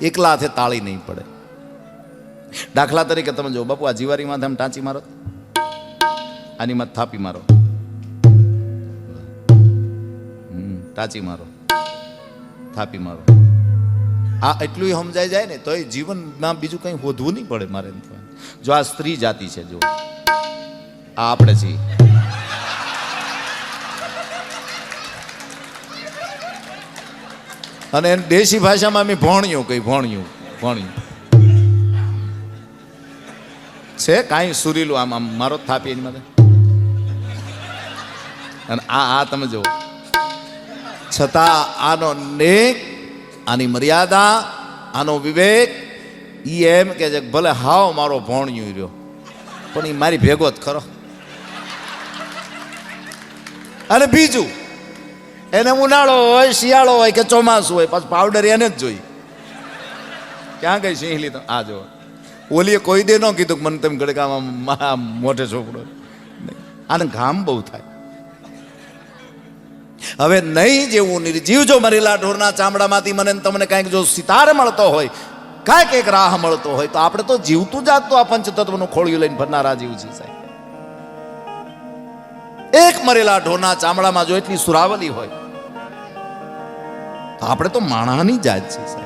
એકલા હાથે તાળી નહીં પડે. દાખલા તરીકે તમે જો બાપુ, આ જીવારીમાં આમ ટાંચી મારો, આની માં થાપી મારો, ટાંચી મારો, થાપી મારો, આ એટલું સમજાઈ જાય ને તો એ જીવનમાં બીજું કંઈ હોધવું નહીં પડે મારે. જો આ સ્ત્રી જાતિ છે, જો આ આપણે છીએ, અને એને દેશી ભાષામાં અમે ભોણ્યું કઈ, ભોણ્યું ભોણ્યું છે કાંઈ સુરીલું આમ આમ મારો થાપી એની માટે. અને આ તમે જુઓ, છતાં આનો નેક, આની મર્યાદા, આનો વિવેક, ઈ એમ કે છે ભલે હાવ મારો ભોણ્યું રહ્યો પણ એ મારી ભેગો જ ખરો. અને બીજું, એને ઉનાળો હોય, શિયાળો હોય કે ચોમાસું હોય, પાછું પાવડર એને જ જોઈ. ક્યાં ગઈ સિંહલી? તો આ જો ઓલીએ કોઈ દે ન કીધું મને તમે ગળકામાં મોટે છોકરો. આને ઘામ બહુ થાય. હવે નહીં જેવું નિર્જીવ જો મરેલા ઢોરના ચામડામાંથી મને તમને કાંઈક જો સિતાર મળતો હોય, કાંઈક એક રાહ મળતો હોય, તો આપણે તો જીવતું જાતતું આ પંચતત્વનું ખોળિયું લઈને ફરનારા જીવ છે સાહેબ. એક મરેલા ઢોરના ચામડામાં જો એટલી સુરાવલી હોય તો આપણે તો માણસની જાત છે સાહેબ.